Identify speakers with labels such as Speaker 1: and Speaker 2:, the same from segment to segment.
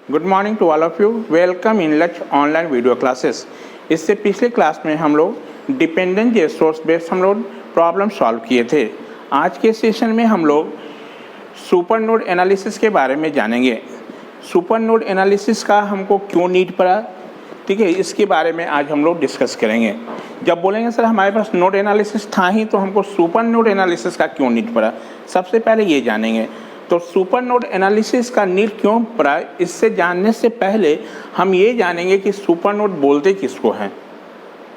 Speaker 1: Good morning to all of you. Welcome in Lakshya online video classes. इससे पिछले class में हम लोग डिपेंडेंट सोर्स बेस्ड हम लोग प्रॉब्लम सॉल्व किए थे। आज के सेशन में हम लोग सुपर नोड एनालिसिस के बारे में जानेंगे। सुपर नोड एनालिसिस का हमको क्यों नीड पड़ा, ठीक है, इसके बारे में आज हम लोग डिस्कस करेंगे। जब बोलेंगे सर हमारे पास नोड एनालिसिस था ही तो हमको सुपर नोड एनालिसिस का क्यों नीड पड़ा, सबसे पहले ये जानेंगे। तो सुपर नोड एनालिसिस का नीड क्यों पड़ा, इससे जानने से पहले हम ये जानेंगे कि सुपर नोड बोलते किसको हैं,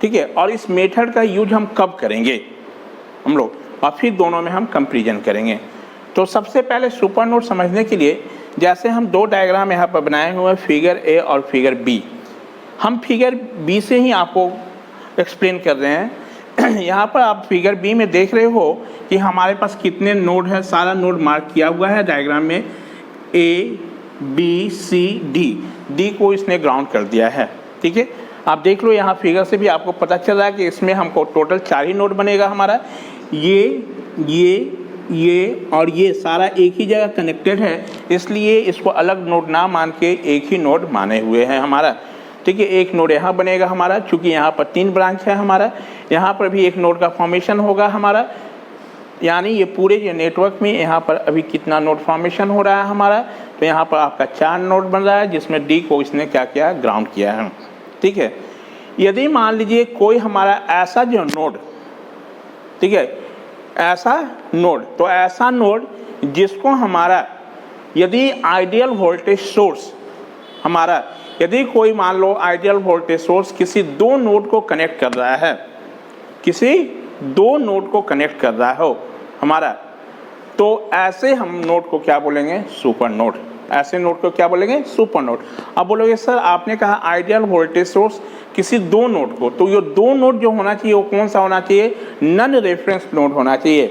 Speaker 1: ठीक है, और इस मेथड का यूज हम कब करेंगे हम लोग, और फिर दोनों में हम कंपैरिजन करेंगे। तो सबसे पहले सुपर नोड समझने के लिए जैसे हम दो डायग्राम यहाँ पर बनाए हुए हैं, फिगर ए और फिगर बी। हम फिगर बी से ही आपको एक्सप्लेन कर रहे हैं। यहाँ पर आप फिगर बी में देख रहे हो कि हमारे पास कितने नोड है, सारा नोड मार्क किया हुआ है डायग्राम में। A B C D, D को इसने ग्राउंड कर दिया है, ठीक है। आप देख लो यहाँ फिगर से भी आपको पता चल रहा है कि इसमें हमको टोटल 4 ही नोड बनेगा हमारा। ये और ये सारा एक ही जगह कनेक्टेड है, इसलिए इसको अलग नोड ना मान के एक ही नोड माने हुए हैं हमारा, ठीक है। एक नोड यहाँ बनेगा हमारा, चूंकि यहाँ पर 3 ब्रांच है हमारा, यहाँ पर भी एक नोड का फॉर्मेशन होगा हमारा। यानी ये पूरे जो नेटवर्क में यहाँ पर अभी कितना नोड फॉर्मेशन हो रहा है हमारा, तो यहाँ पर आपका 4 नोड बन रहा है, जिसमें डी को इसने क्या किया, ग्राउंड किया है, ठीक है। यदि मान लीजिए कोई हमारा ऐसा जो नोड, ठीक है, ऐसा नोड, तो ऐसा नोड जिसको हमारा यदि आइडियल वोल्टेज सोर्स हमारा, यदि कोई मान लो आइडियल वोल्टेज सोर्स किसी 2 नोड को कनेक्ट कर रहा है, किसी 2 नोड को कनेक्ट कर रहा हो हमारा, तो ऐसे हम नोड को क्या बोलेंगे, सुपर नोड। ऐसे नोड को क्या बोलेंगे, सुपर नोड। अब बोलोगे सर आपने कहा आइडियल वोल्टेज सोर्स किसी 2 नोड को, तो ये 2 नोड जो होना चाहिए वो कौन सा होना चाहिए, नन रेफरेंस नोड होना चाहिए।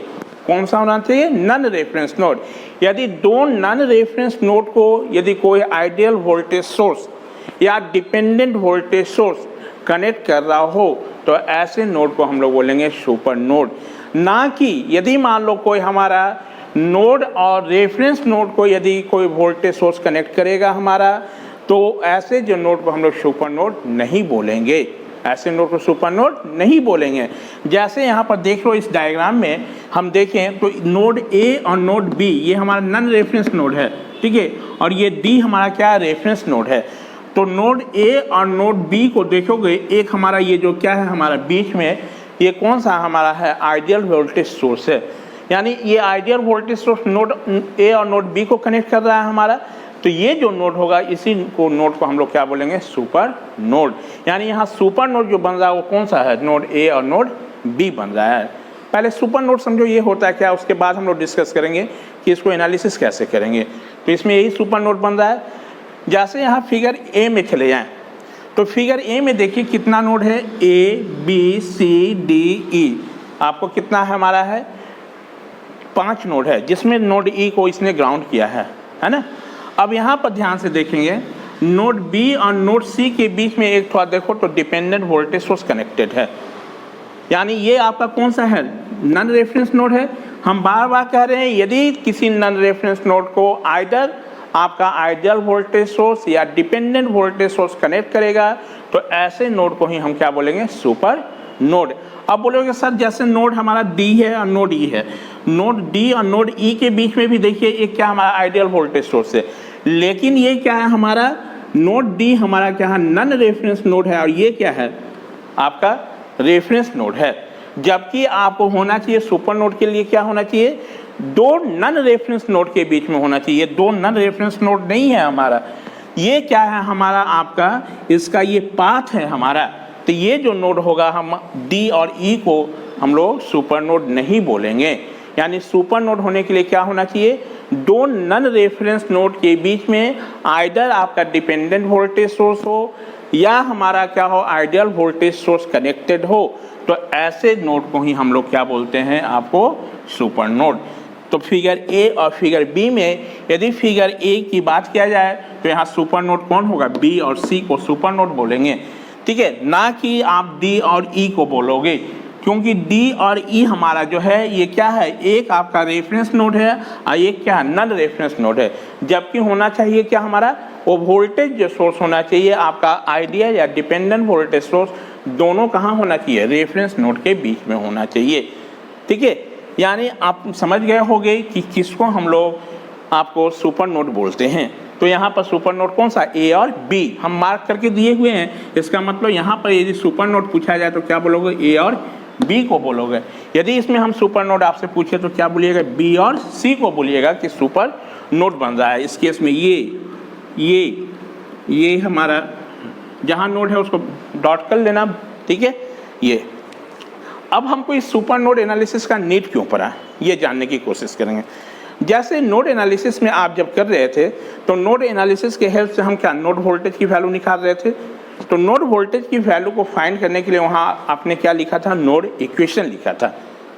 Speaker 1: कौन सा होना चाहिए, नन रेफरेंस नोड। यदि 2 नन रेफरेंस नोड को यदि कोई आइडियल वोल्टेज सोर्स या डिपेंडेंट वोल्टेज सोर्स कनेक्ट कर रहा हो, तो ऐसे नोड को हम लोग बोलेंगे सुपर नोड। ना कि यदि मान लो कोई हमारा नोड और रेफरेंस नोड को यदि कोई वोल्टेज सोर्स कनेक्ट करेगा हमारा, तो ऐसे जो नोड को हम लोग सुपर नोड नहीं बोलेंगे, ऐसे नोड को सुपर नोड नहीं बोलेंगे। जैसे यहाँ पर देख लो इस डायग्राम में हम देखें तो नोड ए और नोड बी ये हमारा नन रेफरेंस नोड है, ठीक है, और ये डी हमारा क्या है, रेफरेंस नोड है। तो नोड ए और नोड बी को देखोगे, एक हमारा ये जो क्या है हमारा बीच में, ये कौन सा हमारा है, आइडियल वोल्टेज सोर्स है। यानी ये ideal voltage source node A और नोड बी को कनेक्ट कर रहा है हमारा, तो ये जो नोड होगा इसी को नोड को हम लोग क्या बोलेंगे, सुपर नोड। यानी यहाँ सुपर नोड जो बन रहा है वो कौन सा है, नोड ए और नोड बी बन रहा है। पहले सुपर नोड समझो ये होता है क्या, उसके बाद हम लोग डिस्कस करेंगे कि इसको एनालिसिस कैसे करेंगे। तो इसमें यही सुपर नोड बन रहा है। जैसे यहाँ फिगर ए में चले जाएं, तो फिगर ए में देखिए कितना नोड है, ए बी सी डी ई। आपको कितना है हमारा है, 5 नोड है, जिसमें नोड ई को इसने ग्राउंड किया है ना। अब यहाँ पर ध्यान से देखेंगे, नोड बी और नोड सी के बीच में एक थोड़ा देखो तो डिपेंडेंट वोल्टेज सोर्स कनेक्टेड है। यानी ये आपका कौन सा है, नन रेफरेंस नोड है। हम बार बार कह रहे हैं यदि किसी नन रेफरेंस नोड को आइडर आपका आइडियल वोल्टेज सोर्स या डिपेंडेंट वोल्टेज सोर्स कनेक्ट करेगा, तो ऐसे नोड को ही हम क्या बोलेंगे, सुपर नोड। अब बोलोगे सर जैसे नोड हमारा डी है और नोड ई है, नोड डी और नोड ई के बीच में भी देखिए एक क्या हमारा आइडियल वोल्टेज सोर्स है, लेकिन ये क्या है हमारा, नोड डी हमारा क्या है, नन रेफरेंस नोड है, और ये क्या है आपका रेफरेंस नोड है। जबकि आपको होना चाहिए सुपर नोड के लिए क्या होना चाहिए, 2 नन रेफरेंस नोड के बीच में होना चाहिए। 2 नन रेफरेंस नोड नहीं है हमारा, ये क्या है हमारा आपका, इसका ये पाथ है हमारा। तो ये जो नोड होगा, हम डी और ई को हम लोग सुपर नोड नहीं बोलेंगे। यानी सुपर नोड होने के लिए क्या होना चाहिए, 2 नन रेफरेंस नोड के बीच में आइडर आपका डिपेंडेंट वोल्टेज सोर्स हो या हमारा क्या हो, आइडियल वोल्टेज सोर्स कनेक्टेड हो, तो ऐसे नोड को ही हम लोग क्या बोलते हैं, आपको सुपर नोड। तो फिगर ए और फिगर बी में यदि फिगर ए की बात किया जाए तो यहाँ सुपर नोड कौन होगा, बी और सी को सुपर नोड बोलेंगे, ठीक है, ना कि आप डी और ई को बोलोगे। क्योंकि डी और ई हमारा जो है ये क्या है, एक आपका रेफरेंस नोड है और एक क्या नन रेफरेंस नोड है। जबकि होना चाहिए क्या हमारा, वो वोल्टेज जो सोर्स होना चाहिए आपका आइडियल या डिपेंडेंट वोल्टेज सोर्स दोनों कहाँ होना चाहिए, रेफरेंस नोड के बीच में होना चाहिए। ठीक है, यानी आप समझ गए होंगे कि किसको हम लोग आपको सुपर नोड बोलते हैं। तो यहाँ पर सुपर नोड कौन सा, ए और बी हम मार्क करके दिए हुए हैं। इसका मतलब यहाँ पर यदि सुपर नोड पूछा जाए तो क्या बोलोगे, ए और बी को बोलोगे। यदि इसमें हम सुपर नोड आपसे पूछे तो क्या बोलिएगा, बी और सी को बोलिएगा कि सुपर नोड बन रहा है। इस केस में ये हमारा जहाँ नोड है उसको डॉट कर लेना। ठीक है, ये अब हमको इस सुपर नोड एनालिसिस का नीड क्यों पड़ा ये जानने की कोशिश करेंगे। जैसे नोड एनालिसिस में आप जब कर रहे थे तो नोड एनालिसिस के हेल्प से हम क्या नोड वोल्टेज की वैल्यू निकाल रहे थे। तो नोड वोल्टेज की वैल्यू को फाइंड करने के लिए वहाँ आपने क्या लिखा था, नोड इक्वेशन लिखा था।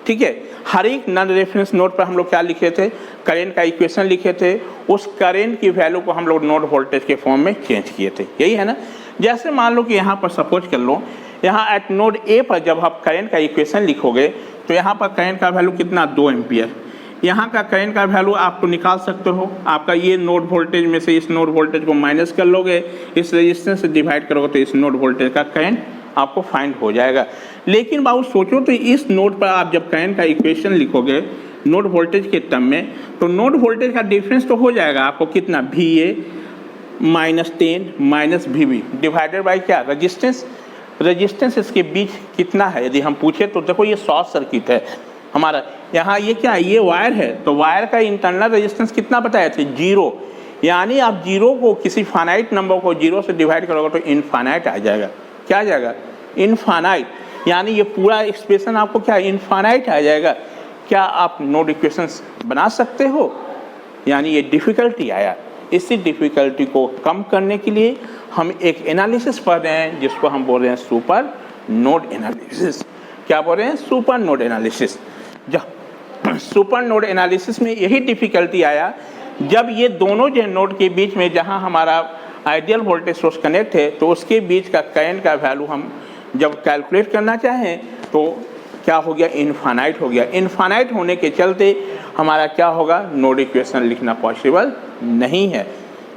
Speaker 1: ठीक है, हर एक नन रेफरेंस नोड पर हम लोग क्या लिखे थे, करेंट का इक्वेशन लिखे थे। उस करेंट की वैल्यू को हम लोग नोड वोल्टेज के फॉर्म में चेंज किए थे, यही है ना। जैसे मान लो कि यहाँ पर सपोज कर लो, यहाँ एट नोड ए पर जब आप करेंट का इक्वेशन लिखोगे तो यहाँ पर करेंट का वैल्यू कितना, 2 एम्पियर। यहाँ का करेंट का वैल्यू आपको निकाल सकते हो, आपका ये नोड वोल्टेज में से इस नोड वोल्टेज को माइनस कर लोगे, इस रेजिस्टेंस से डिवाइड करोगे तो इस नोड वोल्टेज का करंट आपको फाइंड हो जाएगा। लेकिन बाबू सोचो तो इस नोड पर आप जब करंट का इक्वेशन लिखोगे नोड वोल्टेज के टर्म में, तो नोड वोल्टेज का डिफरेंस तो हो जाएगा आपको कितना, VA -10 minus VB divided by क्या, रजिस्टेंस। रजिस्टेंस इसके बीच कितना है यदि हम पूछे तो देखो ये शॉर्ट सर्किट है हमारा, यहाँ ये क्या है, ये वायर है। तो वायर का इंटरनल रेजिस्टेंस कितना बताए थे, 0। यानी आप 0 को किसी फाइनाइट नंबर को 0 से डिवाइड करोगे तो इनफाइनाइट आ जाएगा। क्या आ जाएगा, इनफाइनाइट। यानी ये पूरा एक्सप्रेशन आपको क्या, इनफाइनाइट आ जाएगा। क्या आप नोड इक्वेशंस बना सकते हो, यानी ये डिफ़िकल्टी आया। इसी डिफ़िकल्टी को कम करने के लिए हम एक एनालिसिस पढ़ रहे हैं जिसको हम बोल रहे हैं सुपर नोड एनालिसिस। क्या बोल रहे हैं, सुपर नोड एनालिसिस। जब सुपर नोड एनालिसिस में यही डिफ़िकल्टी आया जब ये दोनों जो नोड के बीच में जहां हमारा आइडियल वोल्टेज सोर्स कनेक्ट है तो उसके बीच का करंट का वैल्यू हम जब कैलकुलेट करना चाहें तो क्या हो गया, इनफाइनाइट हो गया। इनफाइनाइट होने के चलते हमारा क्या होगा, नोड इक्वेशन लिखना पॉसिबल नहीं है।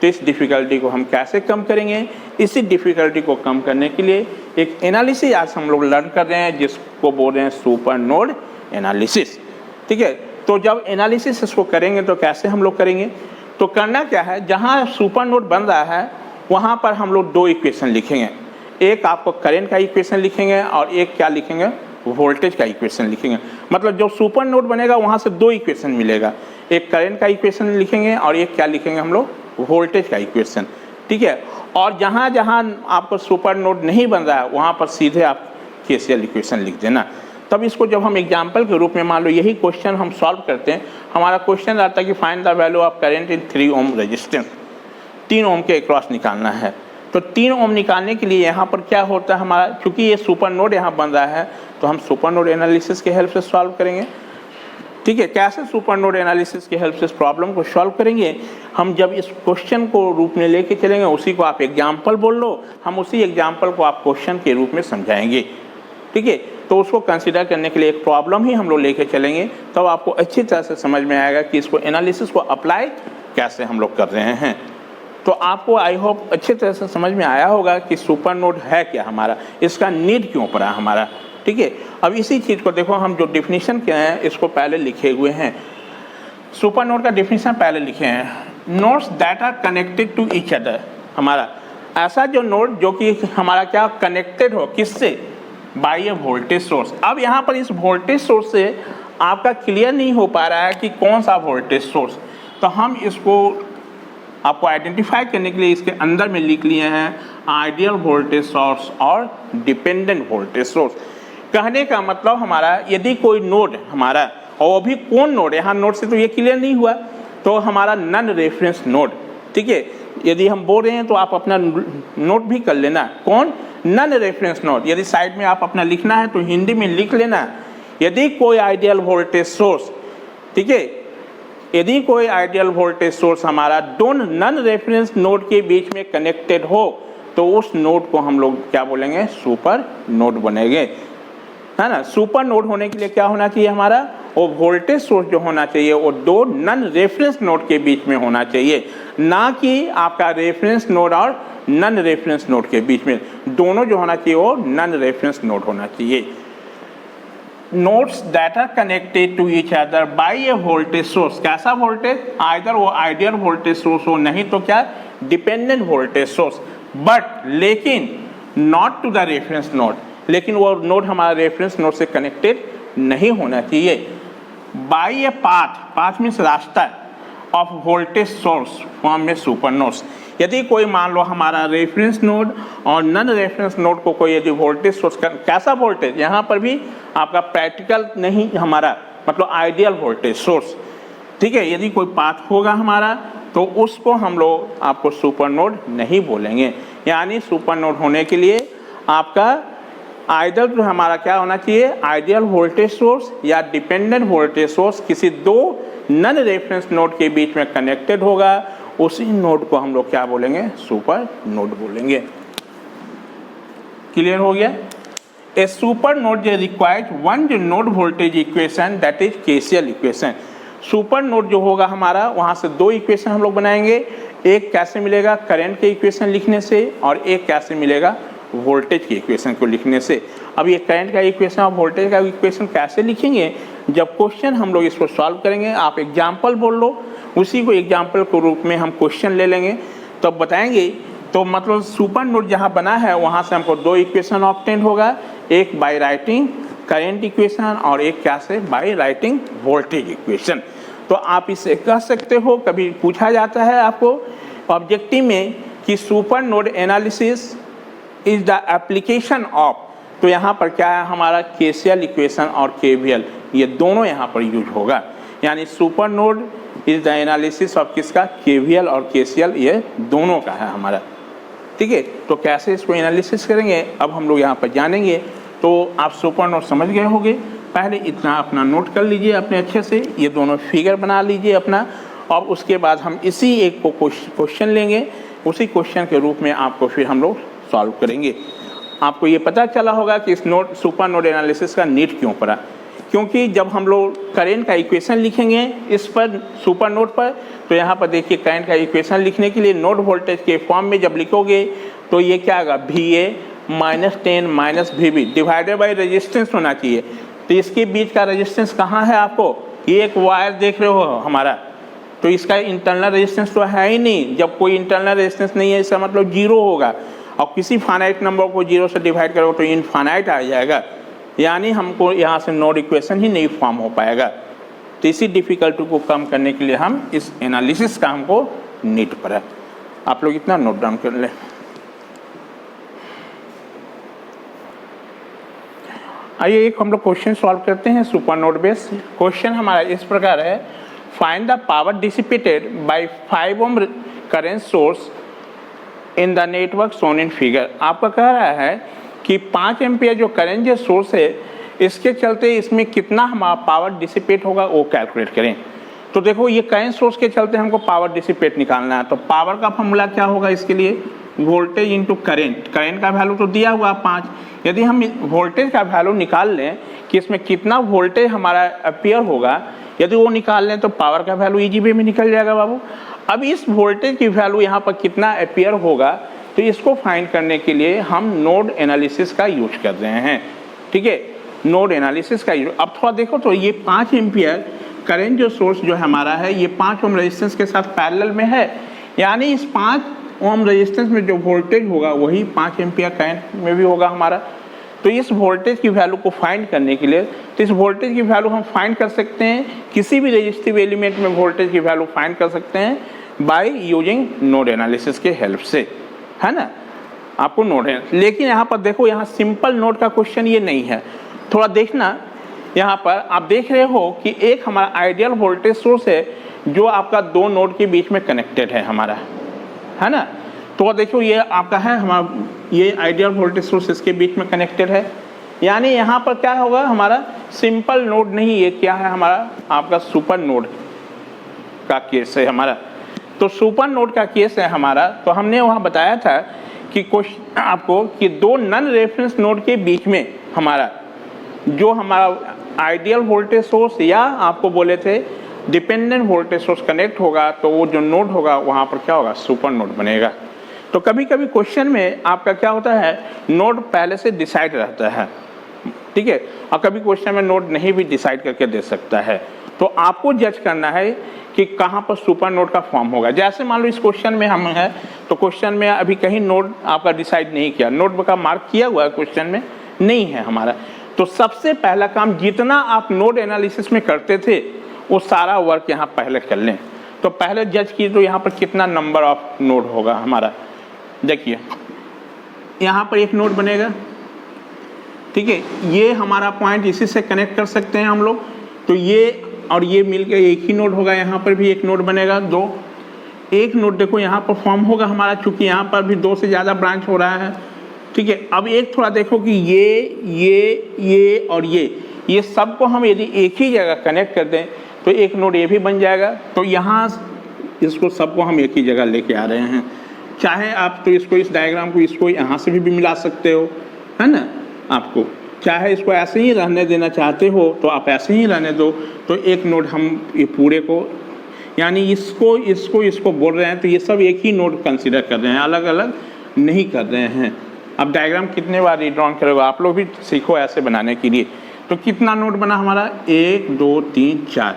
Speaker 1: तो इस डिफ़िकल्टी को हम कैसे कम करेंगे, इसी डिफ़िकल्टी को कम करने के लिए एक एनालिसिस आज हम लोग लर्न कर रहे हैं जिसको बोल रहे हैं सुपर नोड एनालिसिस। ठीक है, तो जब एनालिसिस इसको करेंगे तो कैसे हम लोग करेंगे, तो करना क्या है, जहाँ सुपर नोड बन रहा है वहाँ पर हम लोग 2 इक्वेशन लिखेंगे। एक आपको करंट का इक्वेशन लिखेंगे और एक क्या लिखेंगे, वोल्टेज का इक्वेशन लिखेंगे। मतलब जो सुपर नोड बनेगा वहाँ से 2 इक्वेशन मिलेगा, एक करंट का इक्वेशन लिखेंगे और एक क्या लिखेंगे हम लोग, वोल्टेज का इक्वेशन। ठीक है, और जहाँ जहाँ आपको सुपर नोड नहीं बन रहा है वहाँ पर सीधे आप KCL इक्वेशन लिख देना। तब इसको जब हम एग्जाम्पल के रूप में मान लो यही क्वेश्चन हम सॉल्व करते हैं, हमारा क्वेश्चन आता है कि find the value of current in 3 ohm resistance, 3 ओम के अक्रॉस निकालना है। तो 3 ओम निकालने के लिए यहाँ पर क्या होता है हमारा, चूँकि ये सुपर नोड यहाँ बन रहा है तो हम सुपर नोड एनालिसिस के हेल्प से सॉल्व करेंगे। ठीक है, कैसे सुपर नोड एनालिसिस के हेल्प से इस प्रॉब्लम को सॉल्व करेंगे, हम जब इस क्वेश्चन को रूप में लेके चलेंगे उसी को आप एग्जाम्पल बोल लो, हम उसी एग्जाम्पल को आप क्वेश्चन के रूप में समझाएंगे। ठीक है, तो उसको कंसिडर करने के लिए एक प्रॉब्लम ही हम लोग लेके चलेंगे, तब आपको अच्छी तरह से समझ में आएगा कि इसको एनालिसिस को अप्लाई कैसे हम लोग कर रहे हैं। तो आपको आई होप अच्छी तरह से समझ में आया होगा कि सुपर नोड है क्या हमारा, इसका नीड क्यों पड़ा हमारा। ठीक है, अब इसी चीज़ को देखो, हम जो डिफिनीशन क्या है इसको पहले लिखे हुए हैं। सुपर नोड का डिफिनीशन पहले लिखे हैं, nodes that are connected to each other. हमारा ऐसा जो नोड जो कि हमारा क्या कनेक्टेड हो, किससे, बाय ए वोल्टेज सोर्स। अब यहाँ पर इस वोल्टेज सोर्स से आपका क्लियर नहीं हो पा रहा है कि कौन सा वोल्टेज सोर्स, तो हम इसको आपको आइडेंटिफाई करने के लिए इसके अंदर में लिख लिए हैं आइडियल वोल्टेज सोर्स और डिपेंडेंट वोल्टेज सोर्स। कहने का मतलब हमारा यदि कोई नोड हमारा, और वो भी कौन नोड, यहाँ नोड से तो ये क्लियर नहीं हुआ, तो हमारा नन रेफरेंस नोड। ठीक है, यदि हम बोल रहे हैं तो आप अपना नोट भी कर लेना, कौन, नन रेफरेंस नोड। यदि साइड में आप अपना लिखना है तो हिंदी में लिख लेना, यदि कोई आइडियल वोल्टेज सोर्स, ठीक है, यदि कोई आइडियल वोल्टेज सोर्स हमारा दोनों नन रेफरेंस नोड के बीच में कनेक्टेड हो तो उस नोड को हम लोग क्या बोलेंगे, सुपर नोड बनेंगे। है ना। सुपर नोड होने के लिए क्या होना चाहिए हमारा, वो वोल्टेज सोर्स जो होना चाहिए वो दो नन रेफरेंस नोड के बीच में होना चाहिए, ना कि आपका रेफरेंस नोड और नन रेफरेंस नोड के बीच में। दोनों जो होना चाहिए वो नन रेफरेंस नोड होना चाहिए। Nodes that are connected to each other by a voltage source, कैसा वोल्टेज, आइदर वो आइडियल वोल्टेज सोर्स हो, नहीं तो क्या डिपेंडेंट वोल्टेज सोर्स, बट लेकिन not to the reference node, लेकिन वो नोड हमारा रेफरेंस नोड से कनेक्टेड नहीं होना चाहिए। By a path, path means रास्ता, ऑफ वोल्टेज सोर्स फॉर्म में सुपर नोड्स। यदि कोई मान लो हमारा रेफरेंस नोड और नन रेफरेंस नोड को कोई यदि वोल्टेज सोर्स, कैसा वोल्टेज, यहाँ पर भी आपका प्रैक्टिकल नहीं हमारा, मतलब आइडियल वोल्टेज सोर्स, ठीक है। यदि कोई पाथ होगा हमारा तो उसको हम लोग आपको सुपर नोड नहीं बोलेंगे। यानी सुपर नोड होने के लिए आपका आइडियल जो हमारा क्या होना चाहिए, आइडियल वोल्टेज सोर्स या डिपेंडेंट वोल्टेज सोर्स किसी दो नन रेफरेंस नोड के बीच में कनेक्टेड होगा, उसी नोड को हम लोग क्या बोलेंगे, सुपर नोड बोलेंगे। क्लियर हो गया। A super node requires one node voltage equation, that is KCL equation. Super node जो होगा हमारा, वहां से दो इक्वेशन हम लोग बनाएंगे, एक कैसे मिलेगा करंट के इक्वेशन लिखने से, और एक कैसे मिलेगा वोल्टेज के इक्वेशन को लिखने से। अब ये करंट का इक्वेशन और वोल्टेज का इक्वेशन कैसे लिखेंगे, जब क्वेश्चन हम लोग इसको सॉल्व करेंगे, आप एग्जाम्पल बोल लो, उसी को एग्जाम्पल के रूप में हम क्वेश्चन ले लेंगे, तब तो बताएंगे। तो मतलब सुपर नोड जहाँ बना है वहाँ से हमको दो इक्वेशन ऑब्टेन होगा, एक बाय राइटिंग करंट इक्वेशन और एक क्या से, बाय राइटिंग वोल्टेज इक्वेशन। तो आप इसे कह सकते हो, कभी पूछा जाता है आपको ऑब्जेक्टिव में कि super node analysis is the application of, तो यहाँ पर क्या है हमारा केसीएल इक्वेशन और केवीएल, ये दोनों यहाँ पर यूज होगा। यानी super node is the analysis of किसका, केवीएल और केसीएल, ये दोनों का है हमारा, ठीक है। तो कैसे इसको एनालिसिस करेंगे अब हम लोग यहाँ पर जानेंगे। तो आप सुपर नोड समझ गए होंगे, पहले इतना अपना नोट कर लीजिए अपने अच्छे से, ये दोनों फिगर बना लीजिए अपना, और उसके बाद हम इसी एक को क्वेश्चन लेंगे, उसी क्वेश्चन के रूप में आपको फिर हम लोग सॉल्व करेंगे। आपको ये पता चला होगा कि इस नोड सुपर नोड एनालिसिस का नीड क्यों पड़ा, क्योंकि जब हम लोग करंट का इक्वेशन लिखेंगे इस पर सुपर नोड पर, तो यहाँ पर देखिए करंट का इक्वेशन लिखने के लिए नोड वोल्टेज के फॉर्म में जब लिखोगे तो ये क्या होगा, VA minus 10 minus VB divided by resistance होना चाहिए। तो इसके बीच का रेजिस्टेंस कहाँ है आपको, ये एक वायर देख रहे हो हमारा, तो इसका इंटरनल रेजिस्टेंस तो है ही नहीं। जब कोई इंटरनल रेजिस्टेंस नहीं है इसका मतलब जीरो होगा, और किसी फाइनाइट नंबर को जीरो से डिवाइड करोगे तो इनफाइनाइट आ जाएगा, यानी हमको यहाँ से नोड इक्वेशन ही नहीं फॉर्म हो पाएगा। तो इसी डिफिकल्टी को कम करने के लिए हम इस एनालिसिस का हमको नीड पड़ा। आप लोग इतना नोट डाउन कर लें। आइए एक हम लोग क्वेश्चन सॉल्व करते हैं सुपर नोड बेस। क्वेश्चन हमारा इस प्रकार है, find the power dissipated by 5 ohm current source in the network shown in figure. आपका कह रहा है कि 5 एम्पियर जो करंट जो सोर्स है, इसके चलते इसमें कितना हमारा पावर डिसिपेट होगा वो कैलकुलेट करें। तो देखो ये करंट सोर्स के चलते हमको पावर डिसिपेट निकालना है, तो पावर का फॉर्मूला क्या होगा इसके लिए, वोल्टेज इंटू करंट। करंट का वैल्यू तो दिया हुआ 5, यदि हम वोल्टेज का वैल्यू निकाल लें कि इसमें कितना वोल्टेज हमारा अपियर होगा, यदि वो निकाल लें तो पावर का वैल्यू इजी वे में निकल जाएगा बाबू। अब इस वोल्टेज की वैल्यू यहाँ पर कितना अपियर होगा, तो इसको फाइंड करने के लिए हम नोड एनालिसिस का यूज कर रहे हैं, ठीक है, नोड एनालिसिस का यूज। अब थोड़ा देखो तो ये 5 एम्पियर करंट जो सोर्स जो हमारा है ये 5 ओम रेजिस्टेंस के साथ पैरेलल में है, यानी इस 5 ओम रेजिस्टेंस में जो वोल्टेज होगा वही 5 एम्पियर करंट में भी होगा हमारा। तो इस वोल्टेज की वैल्यू को फाइंड करने के लिए, तो इस वोल्टेज की वैल्यू हम फाइंड कर सकते हैं, किसी भी रेजिस्टिव एलिमेंट में वोल्टेज की वैल्यू फाइंड कर सकते हैं बाय यूजिंग नोड एनालिसिस के हेल्प से, है ना। आपको नोड है, लेकिन यहाँ पर देखो यहाँ सिंपल नोड का क्वेश्चन ये नहीं है, थोड़ा देखना। यहाँ पर आप देख रहे हो कि एक हमारा आइडियल वोल्टेज सोर्स है जो आपका दो नोड के बीच में कनेक्टेड है हमारा, है ना। तो देखो ये आपका है हमारा, ये आइडियल वोल्टेज सोर्स इसके बीच में कनेक्टेड है, यानी यहाँ पर क्या होगा हमारा सिंपल नोड नहीं, ये क्या है हमारा आपका सुपर नोड का केस है हमारा। तो सुपर नोड का केस है हमारा, तो हमने वहाँ बताया था कि क्वेश्चन आपको कि दो नन रेफरेंस नोड के बीच में हमारा जो हमारा आइडियल वोल्टेज सोर्स या आपको बोले थे डिपेंडेंट वोल्टेज सोर्स कनेक्ट होगा तो वो जो नोड होगा वहाँ पर क्या होगा, सुपर नोड बनेगा। तो कभी कभी क्वेश्चन में आपका क्या होता है, नोड पहले से डिसाइड रहता है, ठीक है, और कभी क्वेश्चन में नोड नहीं भी डिसाइड करके दे सकता है। तो आपको जज करना है कि कहाँ पर सुपर नोड का फॉर्म होगा। जैसे मान लो इस क्वेश्चन में हम है, तो क्वेश्चन में अभी कहीं नोड आपका डिसाइड नहीं किया, नोड का मार्क किया हुआ है क्वेश्चन में नहीं है हमारा। तो सबसे पहला काम जितना आप नोड एनालिसिस में करते थे वो सारा वर्क यहाँ पहले कर लें। तो पहले जज कीजिए तो यहाँ पर कितना नंबर ऑफ नोड होगा हमारा। देखिए यहाँ पर एक नोड बनेगा, ठीक है, ये हमारा पॉइंट इसी से कनेक्ट कर सकते हैं हम लोग। तो ये और ये मिलकर एक ही नोड होगा, यहाँ पर भी एक नोड बनेगा, दो, एक नोड देखो यहाँ पर फॉर्म होगा हमारा, चूंकि यहाँ पर भी दो से ज़्यादा ब्रांच हो रहा है, ठीक है। अब एक थोड़ा देखो कि ये और ये सबको हम यदि एक ही जगह कनेक्ट कर दें तो एक नोड ये भी बन जाएगा। तो यहाँ इसको सबको हम एक ही जगह लेके आ रहे हैं। चाहे आप तो इसको इस डायग्राम को इसको यहाँ से भी मिला सकते हो, है ना, आपको चाहे इसको ऐसे ही रहने देना चाहते हो तो आप ऐसे ही रहने दो। तो एक नोड हम ये पूरे को यानी इसको बोल रहे हैं, तो ये सब एक ही नोड कंसीडर कर रहे हैं, अलग अलग नहीं कर रहे हैं। अब डायग्राम कितने बार रीड्रॉन करोगे, आप लोग भी सीखो ऐसे बनाने के लिए। तो कितना नोड बना हमारा, 1 2 3 4,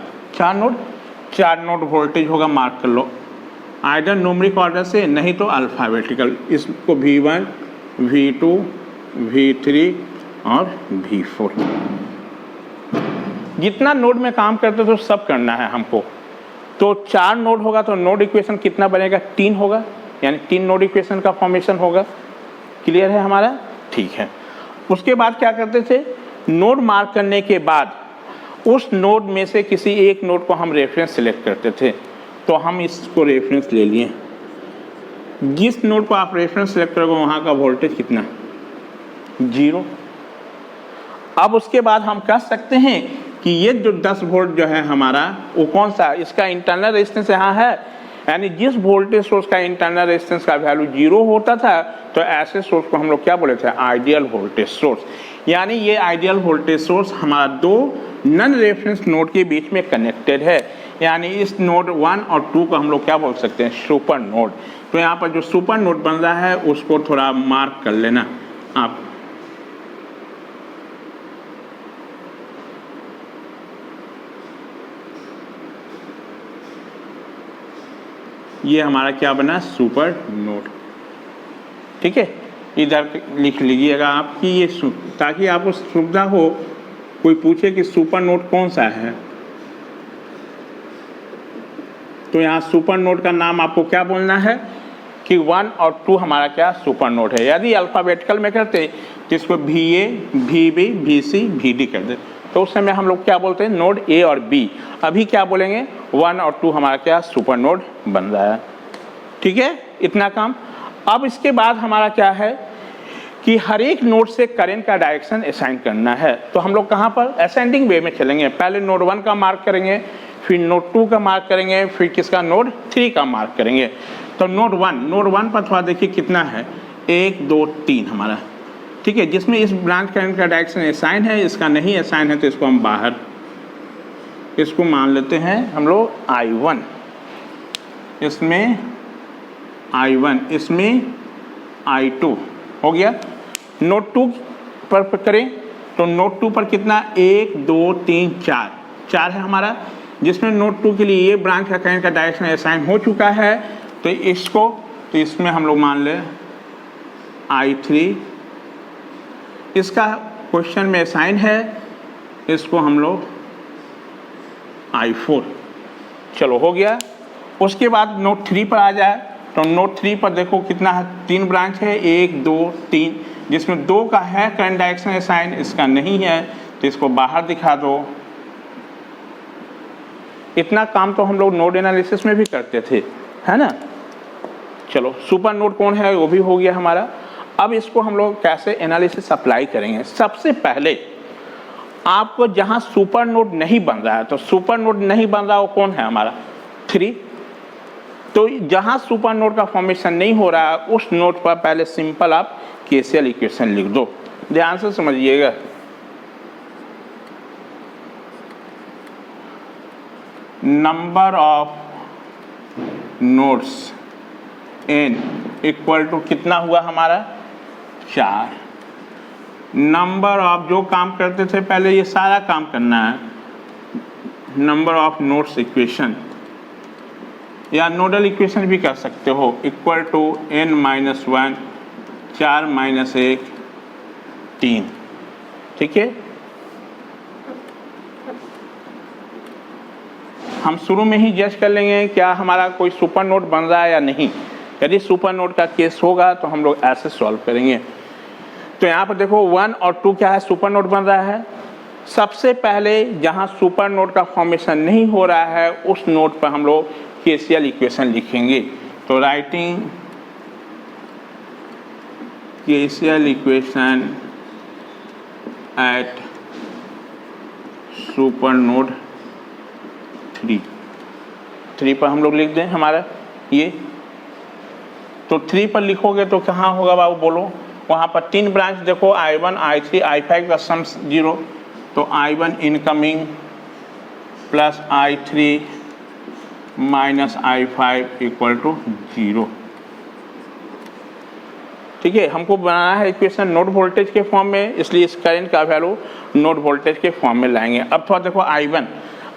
Speaker 1: चार नोड वोल्टेज होगा, मार्क कर लो, आइदर न्यूमेरिक ऑर्डर से नहीं तो अल्फ़ाबेटिकल। इसको V1 V2 V3 और V4 जितना नोड में काम करते तो सब करना है हमको। तो 4 नोड होगा तो नोड इक्वेशन कितना बनेगा, 3 होगा, यानी 3 नोड इक्वेशन का फॉर्मेशन होगा। क्लियर है हमारा, ठीक है। उसके बाद क्या करते थे, नोड मार्क करने के बाद उस नोड में से किसी एक नोड को हम रेफरेंस सिलेक्ट करते थे। तो हम इसको रेफरेंस ले लिए, जिस नोड को आप रेफरेंस सिलेक्ट करोगे वहाँ का वोल्टेज कितना, 0। अब उसके बाद हम कह सकते हैं कि ये जो 10 वोल्ट जो है हमारा वो कौन सा, इसका इंटरनल रेजिस्टेंस यहाँ है, यानी जिस वोल्टेज सोर्स का इंटरनल रेजिस्टेंस का वैल्यू 0 होता था तो ऐसे सोर्स को हम लोग क्या बोले थे, आइडियल वोल्टेज सोर्स। यानी ये आइडियल वोल्टेज सोर्स हमारा दो नन रेफरेंस नोड के बीच में कनेक्टेड है, यानी इस नोड 1 और 2 को हम लोग क्या बोल सकते हैं, सुपर नोड। तो यहाँ पर जो सुपर नोड बन रहा है उसको थोड़ा मार्क कर लेना आप। ये हमारा क्या बना, सुपर नोड, ठीक है। इधर लिख लीजिएगा आप कि ये ताकि आपको सुविधा हो, कोई पूछे कि सुपर नोड कौन सा है तो यहाँ सुपर नोड का नाम आपको क्या बोलना है कि 1 और 2 हमारा क्या सुपर नोड है। यदि अल्फ़ाबेटिकल में करते तो इसको VA VB VC VD कर दे तो उस समय हम लोग क्या बोलते हैं, नोड A और B। अभी क्या बोलेंगे, 1 और 2 हमारा क्या सुपर नोड बन रहा है, ठीक है, इतना काम। अब इसके बाद हमारा क्या है कि हर एक नोड से करंट का डायरेक्शन असाइन करना है। तो हम लोग कहाँ पर असेंडिंग वे में चलेंगे, पहले नोड 1 का मार्क करेंगे, फिर नोड 2 का मार्क करेंगे, फिर किसका, नोड 3 का मार्क करेंगे। तो नोड 1 पर थोड़ा देखिए कितना है, 1 2 3 हमारा, ठीक है, जिसमें इस ब्रांच करंट का डायरेक्शन असाइन है, इसका नहीं असाइन है तो इसको हम बाहर, इसको मान लेते हैं हम लोग I1, इसमें I1, इसमें I2 हो गया। नोड 2 पर करें तो नोड 2 पर कितना, 1 2 3 4 है हमारा, जिसमें नोड 2 के लिए ये ब्रांच का करंट का डायरेक्शन असाइन हो चुका है। तो इसको, तो इसमें हम लोग मान ले I3, इसका क्वेश्चन में असाइन है, इसको हम लोग I4, चलो हो गया। उसके बाद नोड 3 पर आ जाए तो नोड 3 पर देखो कितना है, 3 ब्रांच है, 1 2 3, जिसमें 2 का है करंट डायरेक्शन असाइन, इसका नहीं है तो इसको बाहर दिखा दो। इतना काम तो हम लोग नोड एनालिसिस में भी करते थे, है ना। चलो सुपर नोड कौन है वो भी हो गया हमारा। अब इसको हम लोग कैसे एनालिसिस अप्लाई करेंगे, सबसे पहले आपको जहां सुपर नोड नहीं बन रहा है, तो सुपर नोड नहीं बन रहा वो कौन है हमारा, 3। तो जहां सुपर नोड का फॉर्मेशन नहीं हो रहा है उस नोड पर पहले सिंपल आप KCL इक्वेशन लिख दो, ध्यान से समझिएगा। Number of nodes n equal to कितना हुआ हमारा 4। नंबर ऑफ, जो काम करते थे पहले ये सारा काम करना है, नंबर ऑफ नोड्स इक्वेशन या नोडल इक्वेशन भी कर सकते हो, equal to n minus 1, 4 minus 1, 3। ठीक है, हम शुरू में ही जज कर लेंगे क्या हमारा कोई सुपर नोड बन रहा है या नहीं। यदि सुपर नोड का केस होगा तो हम लोग ऐसे सॉल्व करेंगे। तो यहाँ पर देखो 1 और 2 क्या है, सुपर नोड बन रहा है। सबसे पहले जहाँ सुपर नोड का फॉर्मेशन नहीं हो रहा है उस नोड पर हम लोग केसीएल इक्वेशन लिखेंगे। तो writing KCL equation at super node 3 पर हम लोग लिख दें हमारा ये। तो 3 पर लिखोगे तो कहाँ होगा बाबू बोलो, वहाँ पर 3 ब्रांच देखो, I1, I3, I5 का सम 0, तो I1 incoming plus I3 minus I5 equal to 0। ठीक है, हमको बनाना है इक्वेशन नोड वोल्टेज के फॉर्म में, इसलिए इस करंट का वैल्यू नोड वोल्टेज के फॉर्म में लाएंगे। अब थोड़ा देखो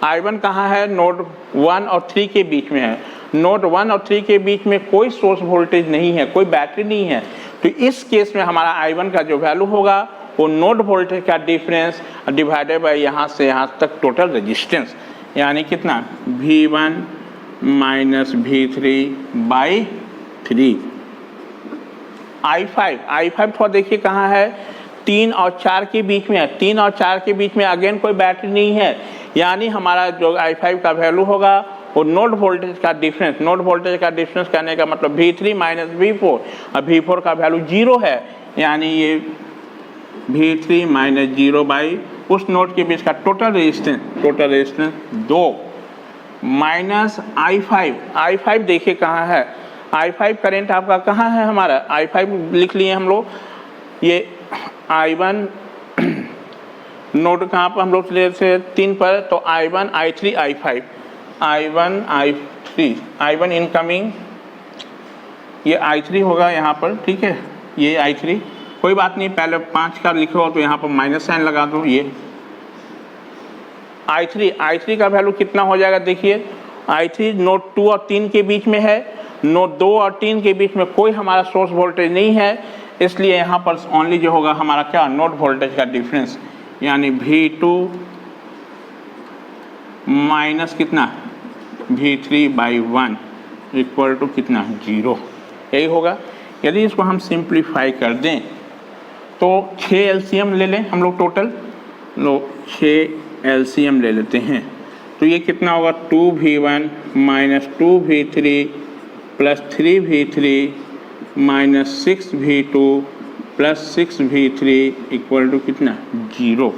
Speaker 1: I1 कहाँ है, नोड 1 और 3 के बीच में है। नोड 1 और 3 के बीच में कोई सोर्स वोल्टेज नहीं है, कोई बैटरी नहीं है, तो इस केस में हमारा I1 का जो वैल्यू होगा वो नोड वोल्टेज का डिफरेंस डिवाइडेड बाय यहाँ से यहाँ तक टोटल रेजिस्टेंस, यानी कितना V1 minus V3 by 3। I5 थोड़ा देखिए कहाँ है, 3 और 4 के बीच में है। 3 और 4 के बीच में अगेन कोई बैटरी नहीं है, यानी हमारा जो I5 का वैल्यू होगा वो नोड वोल्टेज का डिफरेंस, नोड वोल्टेज का डिफरेंस कहने का मतलब V3 माइनस V4, और V4 का वैल्यू 0 है, यानी ये V3 माइनस 0 बाई उस नोड के बीच का टोटल रेजिस्टेंस 2 माइनस I5 देखिए कहाँ है, I5 करंट आपका कहाँ है, हमारा I5 लिख लिए हम लोग। ये I1 नोड कहाँ पर हम लोग ले से 3 पर, तो I1 I3 I5, I1 incoming, ये I3 होगा यहाँ पर। ठीक है, ये I3 कोई बात नहीं, पहले 5 का लिखो तो यहाँ पर माइनस साइन लगा दो। ये I3 का वैल्यू कितना हो जाएगा देखिए, I3 नोड 2 और 3 के बीच में है, नोड 2 और 3 के बीच में कोई हमारा सोर्स वोल्टेज नहीं है, इसलिए यहाँ पर ओनली जो होगा हमारा क्या, नोड वोल्टेज का डिफरेंस, यानी V2 माइनस कितना V3 बाई 1 इक्वल टू कितना 0, यही होगा। यदि इसको हम सिंप्लीफाई कर दें तो 6 एलसीएम ले लें हम लोग, टोटल लो 6 एलसीएम ले लेते हैं, तो ये कितना होगा 2V1 minus 2V3 plus 3V3 minus 6V2 plus 6V3 equal to कितना 0।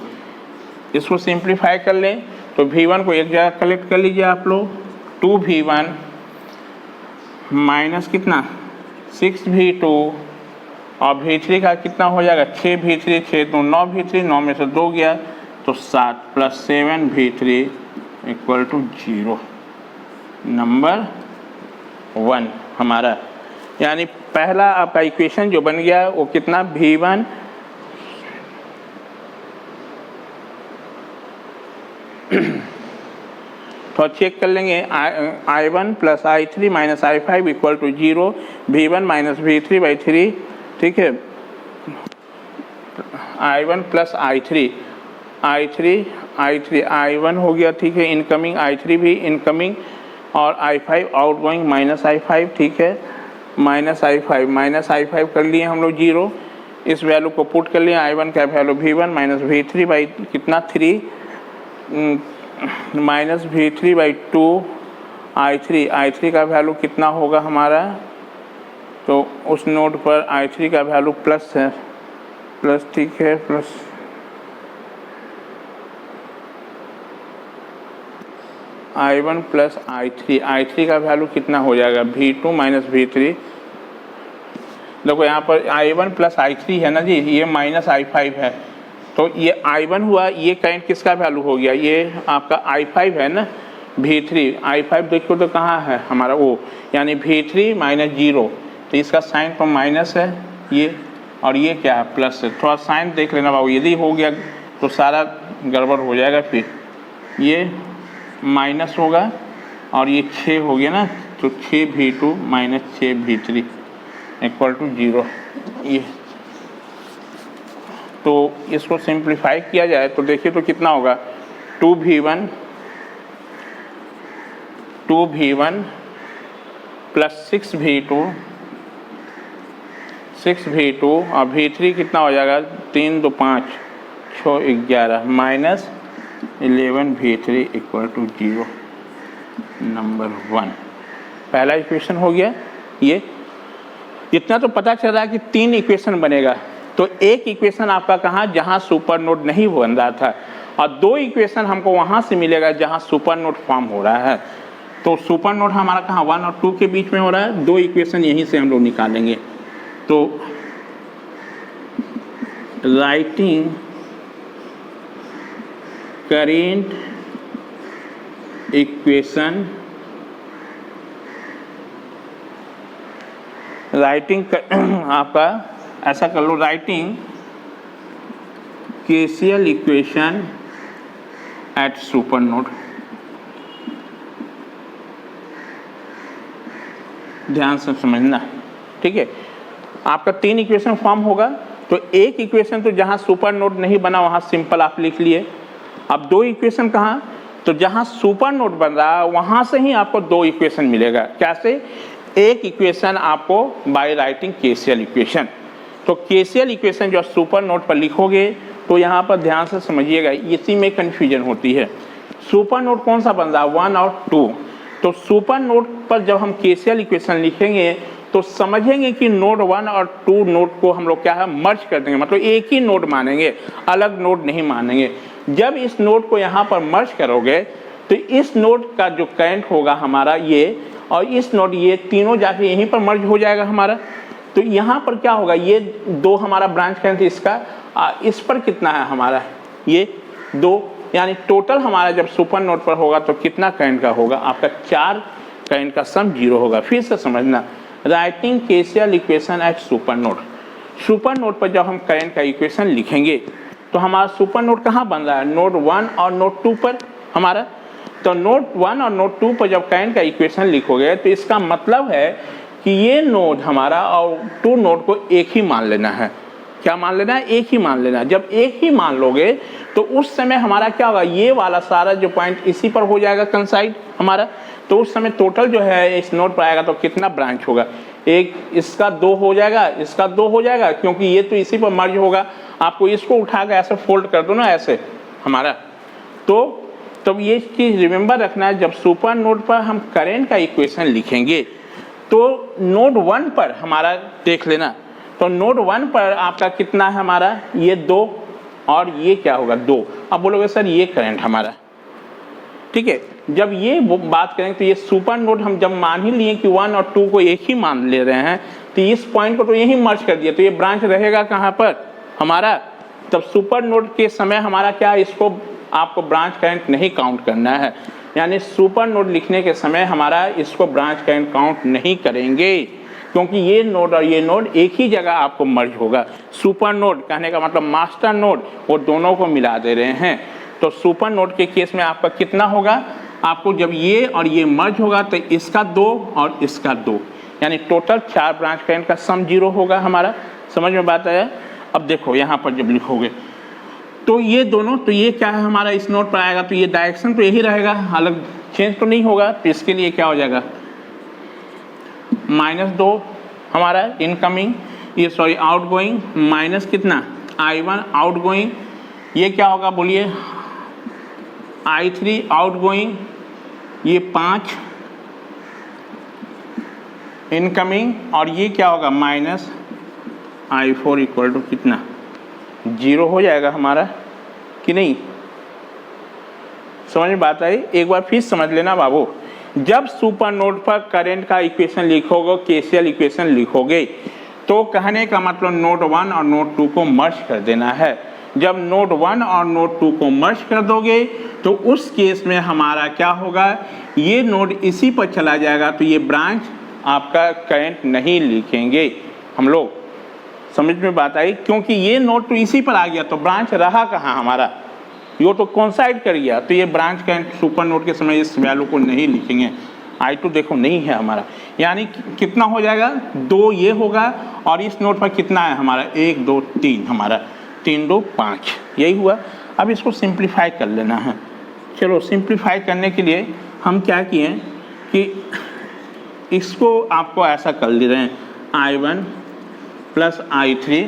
Speaker 1: इसको सिंप्लीफाई कर लें तो V1 को एक जगह कलेक्ट कर लीजिए आप लोग, 2V1 माइनस कितना 6V2 और V3 का कितना हो जाएगा 6V3, 6 तो 9V3, 9 में से 2 गया तो 7 plus 7V3 equal to 0, number 1 हमारा। यानी पहला आपका इक्वेशन जो बन गया वो कितना V1 तो चेक कर लेंगे, I1 plus I3 minus I5 equal to 0, V1 minus V3 by 3। ठीक है, I1 प्लस I1 हो गया। ठीक है, इनकमिंग I3 भी इनकमिंग, और I5 आउटगोइंग माइनस I5। ठीक है, माइनस I5 कर लिए हम लोग 0, इस वैल्यू को पुट कर लिए, I1 का value V1 minus V3 by कितना 3 माइनस V3 बाई 2, I3 का वैल्यू कितना होगा हमारा, तो उस नोड पर I3 का वैल्यू प्लस है, प्लस। ठीक है, प्लस I1 प्लस I3 का वैल्यू कितना हो जाएगा V2 माइनस V3। देखो यहाँ पर I1 प्लस I3 है ना जी, ये माइनस I5 है, तो ये I1 हुआ, ये करंट किसका वैल्यू हो गया, ये आपका I5 है ना, V3 I5 देखो तो कहाँ है हमारा O, यानी V3 माइनस 0, तो इसका साइन पर माइनस है ये, और ये क्या है प्लस है। थोड़ा साइन देख लेना बाबू, यदि हो गया तो सारा गड़बड़ हो जाएगा, फिर ये माइनस होगा और ये 6 हो गया ना, तो 6V2 minus 6V3 equal to 0। ये तो इसको सिंप्लीफाई किया जाए तो देखिए तो कितना होगा, 2V1 प्लस 6V2 और V3 कितना हो जाएगा, 3 2 5 6 11 minus 11V3 equal to 0। Number 1 पहला इक्वेशन हो गया। ये इतना तो पता चल रहा है कि 3 इक्वेशन बनेगा, तो एक इक्वेशन आपका कहाँ, जहाँ सुपर नोड नहीं बन रहा था, और 2 इक्वेशन हमको वहाँ से मिलेगा जहाँ सुपर नोड फॉर्म हो रहा है। तो सुपर नोड हमारा कहाँ 1 और 2 के बीच में हो रहा है, 2 इक्वेशन यहीं से हम लोग निकालेंगे। तो राइटिंग करेंट इक्वेशन, आपका ऐसा कर लो, writing KCL equation at super node. ध्यान से समझना, ठीक है। आपका 3 इक्वेशन फॉर्म होगा, तो एक इक्वेशन तो जहां सुपर नोड नहीं बना वहां सिंपल आप लिख लिए। अब 2 इक्वेशन कहाँ, तो जहां सुपर नोड बन रहा है वहां से ही आपको 2 इक्वेशन मिलेगा। कैसे, एक इक्वेशन आपको बाय राइटिंग KCL इक्वेशन। तो KCL इक्वेशन जो सुपर नोड पर लिखोगे तो यहाँ पर ध्यान से समझिएगा, इसी में कन्फ्यूजन होती है। सुपर नोड कौन सा बन रहा है, 1 और 2। तो सुपर नोड पर जब हम KCL इक्वेशन लिखेंगे तो समझेंगे कि नोड 1 और 2 नोड को हम लोग क्या है मर्ज कर देंगे, मतलब एक ही नोड मानेंगे, अलग नोड नहीं मानेंगे। जब इस नोड को यहाँ पर मर्ज करोगे तो इस नोड का जो करंट होगा हमारा ये, और इस नोड, ये तीनों जाके यहीं पर मर्ज हो जाएगा हमारा। तो यहाँ पर क्या होगा, ये 2 हमारा ब्रांच करंट इसका, इस पर कितना है हमारा, ये 2, यानी टोटल हमारा जब सुपर नोड पर होगा तो कितना करंट का होगा, आपका 4 करंट का सम 0 होगा। फिर से समझना, writing KCL equation at super node. Super node पर जब हम करंट का इक्वेशन लिखेंगे तो हमारा सुपर नोड कहाँ बन रहा है, नोड 1 और नोड 2 पर हमारा। तो नोड 1 और नोड 2 पर जब करंट का इक्वेशन लिखोगे तो इसका मतलब है कि ये नोड हमारा और 2 नोड को एक ही मान लेना है। क्या मान लेना है, एक ही मान लेना है। जब एक ही मान लोगे तो उस समय हमारा क्या होगा, ये वाला सारा जो पॉइंट इसी पर हो जाएगा कंसाइड हमारा। तो उस समय टोटल जो है इस नोड पर आएगा तो कितना ब्रांच होगा, एक, इसका 2 हो जाएगा, इसका 2 हो जाएगा, क्योंकि ये तो इसी पर मर्ज होगा। आपको इसको उठा कर ऐसे फोल्ड कर दो ना ऐसे हमारा। तो तब ये चीज़ रिमेंबर रखना है, जब सुपर नोड पर हम करंट का इक्वेशन लिखेंगे तो नोड 1 पर हमारा देख लेना, तो नोड 1 पर आपका कितना है हमारा, ये 2 और ये क्या होगा 2। अब बोलोगे सर ये करंट हमारा, ठीक है। जब ये बात करेंगे तो ये सुपर नोड हम जब मान ही लिए कि 1 और 2 को एक ही मान ले रहे हैं, तो इस पॉइंट को तो यही मर्ज कर दिया, तो ये ब्रांच रहेगा कहाँ पर हमारा। तब सुपर नोड के समय हमारा क्या, इसको आपको ब्रांच करंट नहीं काउंट करना है, यानी सुपर नोड लिखने के समय हमारा इसको ब्रांच करंट काउंट नहीं करेंगे, क्योंकि ये नोड और ये नोड एक ही जगह आपको मर्ज होगा। सुपर नोड कहने का मतलब मास्टर नोड, वो दोनों को मिला दे रहे हैं। तो सुपर नोड के केस में आपका कितना होगा, आपको जब ये और ये मर्ज होगा तो इसका 2 और इसका 2, यानी टोटल 4 ब्रांच करंट का सम 0 होगा हमारा। समझ में बात आया। अब देखो यहाँ पर जब लिखोगे तो ये दोनों, तो ये क्या है हमारा इस नोड पर आएगा, तो ये डायरेक्शन तो यही रहेगा, अलग चेंज तो नहीं होगा। तो इसके लिए क्या हो जाएगा, -2 हमारा इनकमिंग, ये सॉरी आउटगोइंग, माइनस कितना I1 आउटगोइंग, ये क्या होगा बोलिए I3 आउटगोइंग, ये 5 इनकमिंग, और ये क्या होगा -I4 इक्वल टू कितना 0 हो जाएगा हमारा कि नहीं। समझ में बात आई। एक बार फिर समझ लेना बाबू, जब सुपर नोड पर करंट का इक्वेशन लिखोगे, KCL इक्वेशन लिखोगे, तो कहने का मतलब नोड 1 और नोड 2 को मर्ज कर देना है। जब नोड 1 और नोड 2 को मर्ज कर दोगे तो उस केस में हमारा क्या होगा, ये नोड इसी पर चला जाएगा, तो ये ब्रांच आपका करंट नहीं लिखेंगे हम लोग। समझ में बात आई, क्योंकि ये नोड तो इसी पर आ गया तो ब्रांच रहा कहाँ हमारा, ये तो कोइंसाइड कर गया, तो ये ब्रांच करंट सुपर नोड के समय इस वैल्यू को नहीं लिखेंगे। I2 देखो नहीं है हमारा, यानी कितना हो जाएगा, 2 ये होगा और इस नोड पर कितना है हमारा 1 2 3, हमारा 3 2 5, यही हुआ। अब इसको सिंप्लीफाई कर लेना है। चलो सिंप्लीफाई करने के लिए हम क्या किए कि इसको आपको ऐसा कर ले रहे हैं, I1 plus I3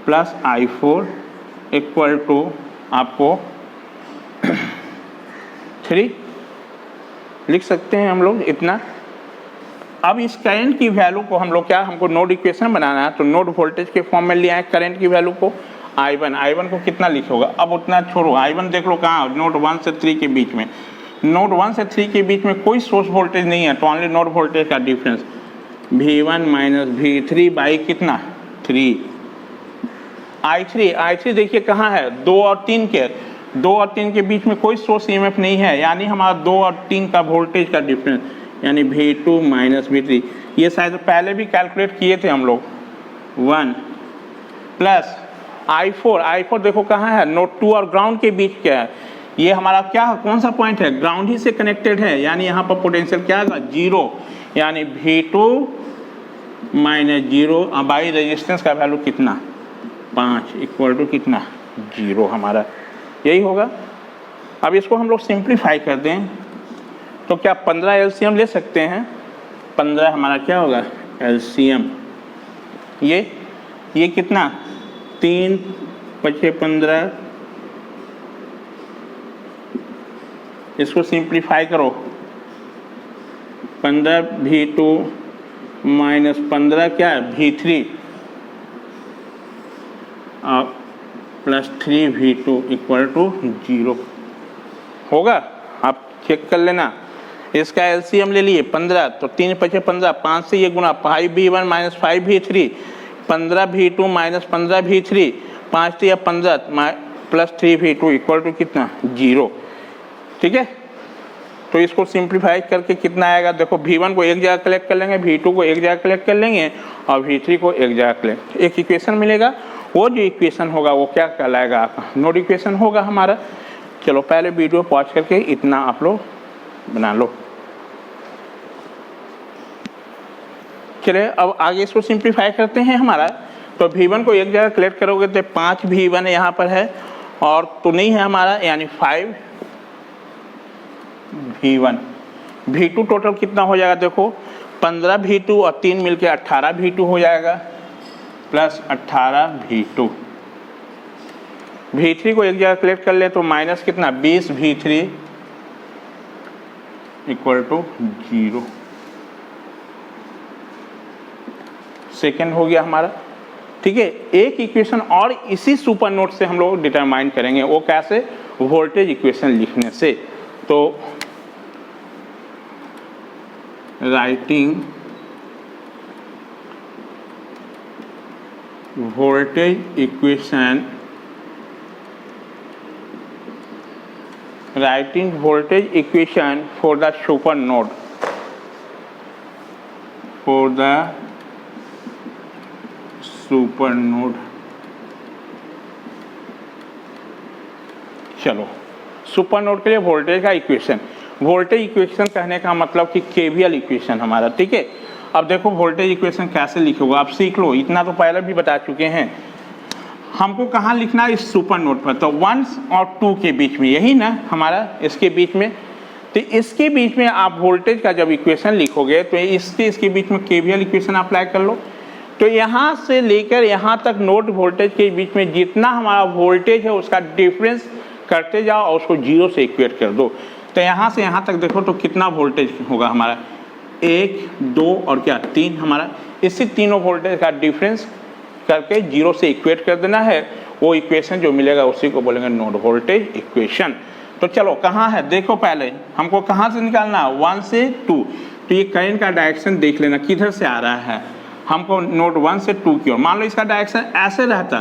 Speaker 1: plus I4 equal to आपको 3 लिख सकते हैं हम लोग इतना। अब इस करंट की वैल्यू को हम लोग क्या, हमको नोड इक्वेशन बनाना है, तो नोड वोल्टेज के फॉर्म में लिया है करंट की वैल्यू को। I1 को कितना लिखोगा, अब उतना छोड़ो, I1 देख लो कहाँ, नोड 1 से 3 के बीच में, नोड 1 से 3 के बीच में कोई सोर्स वोल्टेज नहीं है, तो ओनली नोड वोल्टेज का difference V1 minus V3 by कितना 3। I3 देखिए कहाँ है, 2 और 3 के, 2 और 3 के बीच में कोई सोर्स EMF नहीं है, यानी हमारा 2 और 3 का वोल्टेज का डिफरेंस यानी V2 माइनस V3, ये शायद पहले भी कैलकुलेट किए थे हम लोग। 1 प्लस I4 देखो कहाँ है, नोड 2 और ग्राउंड के बीच क्या है, ये हमारा क्या है, कौन सा पॉइंट है, ग्राउंड ही से कनेक्टेड है, यानी यहाँ पर पोटेंशियल क्या है 0, यानी V2 माइनस 0 बाई रेजिस्टेंस का वैल्यू कितना 5 इक्वल टू कितना 0 हमारा, यही होगा। अब इसको हम लोग सिंप्लीफाई कर दें तो क्या 15 LCM ले सकते हैं, 15 हमारा क्या होगा LCM, ये कितना 3 5 15, इसको सिंप्लीफाई करो, 15 V2 माइनस 15 क्या है V3 plus 3 V2 equal to 0 होगा। आप चेक कर लेना, इसका LCM ले लिए 15, तो 3 5 15, 5 से ये गुना 5 V1 minus 5 V3, 15 V2 minus 15 V3, 5 से 15 प्लस 3 V2 इक्वल टू कितना 0, ठीक है। तो इसको सिंप्लीफाई करके कितना आएगा, देखो V1 को एक जगह कलेक्ट कर लेंगे, V2 को एक जगह कलेक्ट कर लेंगे और V3 को एक जगह कलेक्ट, एक इक्वेशन मिलेगा। वो जो इक्वेशन होगा वो क्या कहलाएगा, आपका नोड इक्वेशन होगा हमारा। चलो पहले वीडियो पॉज करके इतना आप लोग बना लो। चलिए अब आगे इसको सिंप्लीफाई करते हैं हमारा। तो V1 को एक जगह कलेक्ट करोगे तो 5 V1 यहाँ पर है और तो नहीं है हमारा, यानी 5 V1, V2 टोटल कितना हो जाएगा, देखो 15 V2 और 3 मिलके 18 V2 हो जाएगा प्लस 18 V2। V3 को एक जगह कलेक्ट कर ले तो माइनस कितना 20 V3 इक्वल टू 0, सेकेंड हो गया हमारा, ठीक है। एक इक्वेशन और इसी सुपर नोड से हम लोग डिटरमाइन करेंगे, वो कैसे, वोल्टेज इक्वेशन लिखने से। तो writing voltage equation, writing voltage equation for the super node, for the super node। चलो सुपर नोड के लिए वोल्टेज का इक्वेशन, वोल्टेज इक्वेशन कहने का मतलब कि केवीएल इक्वेशन हमारा, ठीक है। अब देखो वोल्टेज इक्वेशन कैसे लिखोगे, आप सीख लो, इतना तो पहले भी बता चुके हैं। हमको कहाँ लिखना है, इस सुपर नोड पर, तो 1 और 2 के बीच में, यही ना हमारा, इसके बीच में। तो इसके बीच में आप वोल्टेज का जब इक्वेशन लिखोगे तो इसके बीच में केवीएल इक्वेशन अप्लाई कर लो। तो यहाँ से लेकर यहाँ तक नोड वोल्टेज के बीच में जितना हमारा वोल्टेज है उसका डिफरेंस करते जाओ और उसको 0 से इक्वेट कर दो। तो यहाँ से यहाँ तक देखो तो कितना वोल्टेज होगा हमारा, 1 2 और क्या 3 हमारा, इसी तीनों वोल्टेज का डिफरेंस करके 0 से इक्वेट कर देना है। वो इक्वेशन जो मिलेगा उसी को बोलेंगे नोड वोल्टेज इक्वेशन। तो चलो कहाँ है, देखो पहले हमको कहाँ से निकालना है, 1 से 2। तो ये करंट का डायरेक्शन देख लेना किधर से आ रहा है, हमको नोड 1 से 2 की ओर। मान लो इसका डायरेक्शन ऐसे रहता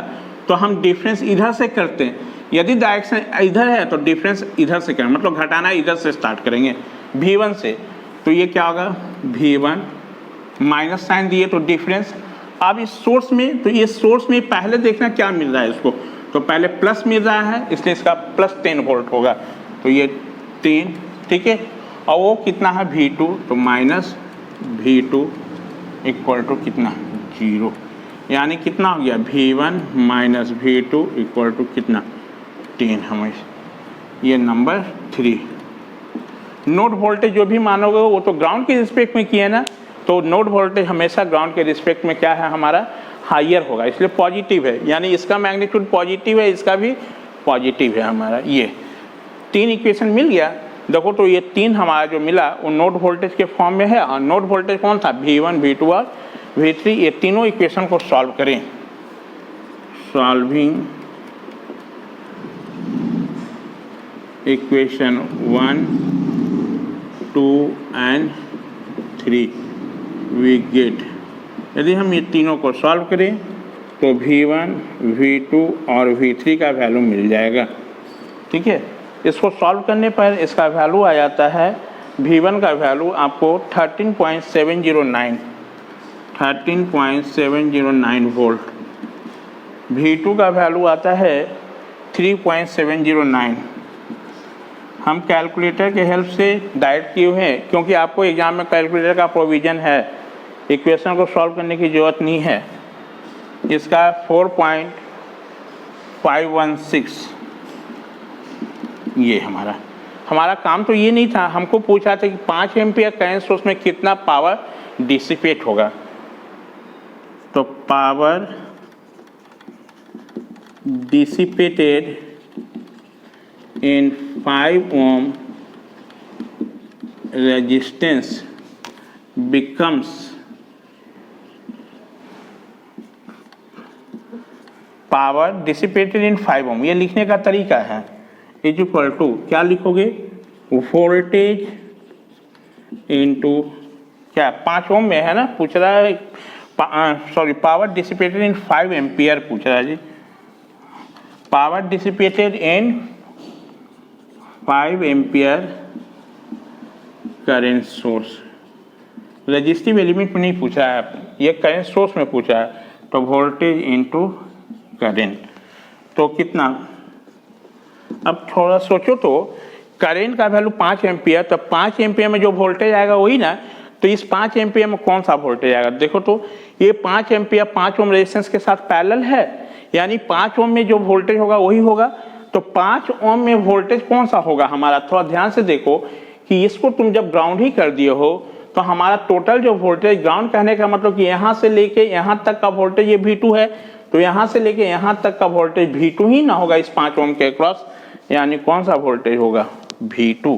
Speaker 1: तो हम डिफरेंस इधर से करते हैं। यदि डायरेक्शन इधर है तो डिफरेंस इधर से करेंगे, मतलब घटाना इधर से स्टार्ट करेंगे V1 से। तो ये क्या होगा V1 माइनस साइन दिए तो डिफरेंस। अब इस सोर्स में, तो ये सोर्स में पहले देखना क्या मिल रहा है इसको, तो पहले प्लस मिल रहा है इसलिए इसका प्लस 10 वोल्ट होगा, तो ये 3, ठीक है। और वो कितना है V2, तो माइनस V2 इक्वल टू कितना 0, यानी कितना हो गया V1 minus V2 equal to कितना 10। हमें ये नंबर 3। नोड वोल्टेज जो भी मानोगे वो तो ग्राउंड के रिस्पेक्ट में किया ना, तो नोड वोल्टेज हमेशा ग्राउंड के रिस्पेक्ट में क्या है हमारा हायर होगा, इसलिए पॉजिटिव है, यानी इसका मैग्नीट्यूड पॉजिटिव है, इसका भी पॉजिटिव है हमारा। ये 3 इक्वेशन मिल गया। देखो तो ये 3 हमारा जो मिला वो नोड वोल्टेज के फॉर्म में है, और नोड वोल्टेज कौन था V1 V2 और V3। ये तीनों इक्वेशन को सॉल्व करें। Solving equation 1, 2 and 3 we get, यदि हम ये तीनों को सॉल्व करें तो V1 V2 और V3 का वैल्यू मिल जाएगा, ठीक है। इसको सॉल्व करने पर इसका वैल्यू आ जाता है, V1 का वैल्यू आपको 13.709 वोल्ट, V2 का वैल्यू आता है 3.709। हम कैलकुलेटर के हेल्प से डायरेक्ट किए हुए हैं, क्योंकि आपको एग्जाम में कैलकुलेटर का प्रोविज़न है, इक्वेशन को सॉल्व करने की ज़रूरत नहीं है। इसका 4.516 ये हमारा काम तो ये नहीं था, हमको पूछा था कि 5 एम्पियर करंट सोर्स में कितना पावर डिसिपेट होगा। तो power dissipated in 5 ohm resistance becomes power dissipated in 5 ओम, ये लिखने का तरीका है, इज इक्वल टू क्या लिखोगे वोल्टेज इनटू क्या 5 ओम में है ना, पूछ रहा है, sorry power dissipated in 5 ampere पूछ रहा है जी। Power dissipated in 5 ampere current source, resistive element में नहीं पूछा है, ये करंट सोर्स में पूछा है। तो वोल्टेज इनटू करंट, तो कितना, अब थोड़ा सोचो तो करंट का वैल्यू 5 एम्पियर, तो 5 एम्पियर में जो वोल्टेज आएगा वही ना, तो इस 5 एम्पियर में कौन सा वोल्टेज आएगा, देखो तो ये 5 एम्पियर 5 ओम रेजिस्टेंस के साथ पैरेलल है, यानी 5 ओम में जो वोल्टेज होगा वही होगा। तो 5 ओम में वोल्टेज कौन सा होगा हमारा, थोड़ा ध्यान से देखो कि इसको तुम जब ग्राउंड ही कर दिए हो तो हमारा टोटल जो वोल्टेज, ग्राउंड कहने का मतलब कि यहाँ से लेके यहाँ तक का वोल्टेज ये V2 है, तो यहाँ से लेके यहाँ तक का वोल्टेज V2 ही ना होगा इस 5 ओम के क्रॉस, यानी कौन सा वोल्टेज होगा V2,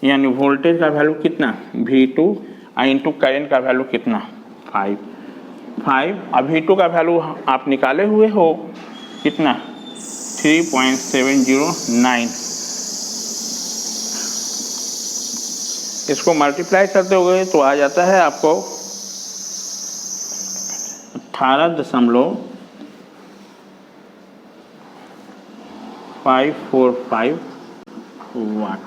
Speaker 1: यानी वोल्टेज का वैल्यू कितना V2 इंटू करंट का वैल्यू कितना 5। अब V2 का वैल्यू आप निकाले हुए हो कितना 3.709, इसको मल्टीप्लाई करते हुए तो आ जाता है आपको 18.545 वाट,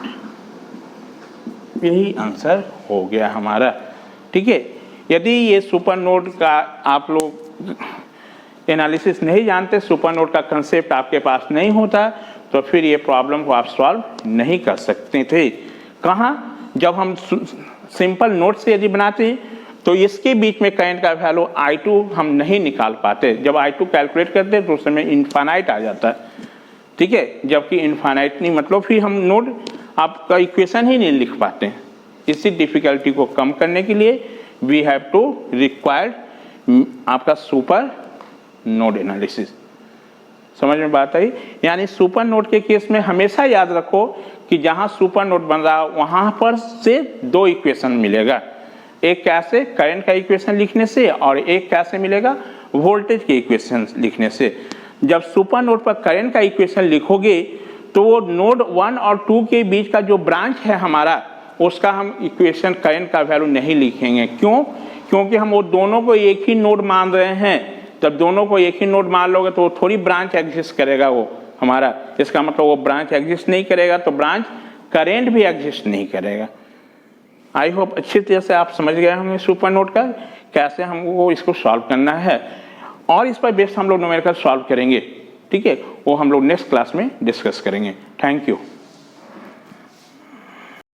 Speaker 1: यही आंसर हो गया हमारा, ठीक है। यदि ये सुपर नोड का आप लोग एनालिसिस नहीं जानते, सुपर नोड का कंसेप्ट आपके पास नहीं होता, तो फिर ये प्रॉब्लम को आप सॉल्व नहीं कर सकते थे। कहाँ, जब हम सिंपल नोड से यदि बनाते तो इसके बीच में करंट का वैल्यू I2 हम नहीं निकाल पाते, जब I2 कैलकुलेट करते तो उस समय इनफाइनाइट आ जाता है, ठीक है। जबकि इनफाइनाइट नहीं मतलब फिर हम नोड आपका इक्वेशन ही नहीं लिख पाते। इसी डिफिकल्टी को कम करने के लिए वी हैव टू रिक्वायर्ड आपका सुपर नोड एनालिसिस। समझ में बात आई, यानी सुपर नोड के केस में हमेशा याद रखो कि जहां सुपर नोड बन रहा वहां पर से 2 इक्वेशन मिलेगा, एक कैसे करंट का इक्वेशन लिखने से और एक कैसे मिलेगा वोल्टेज के इक्वेशन लिखने से। जब सुपर नोड पर करंट का इक्वेशन लिखोगे तो वो नोड 1 और 2 के बीच का जो ब्रांच है हमारा, उसका हम इक्वेशन करंट का वैल्यू नहीं लिखेंगे। क्यों? क्योंकि हम वो दोनों को एक ही नोड मान रहे हैं, जब दोनों को एक ही नोड मान लोगे तो थोड़ी ब्रांच एग्जिस्ट करेगा वो हमारा, इसका मतलब वो ब्रांच एग्जिस्ट नहीं करेगा तो ब्रांच करेंट भी एग्जिस्ट नहीं करेगा। आई होप अच्छी तरह से आप समझ गए होंगे सुपर नोड का कैसे हमको इसको सॉल्व करना है, और इस पर बेस्ड हम लोग न्यूमेरिकल सॉल्व करेंगे। ठीक है, वो हम लोग नेक्स्ट क्लास में डिस्कस करेंगे। Thank you.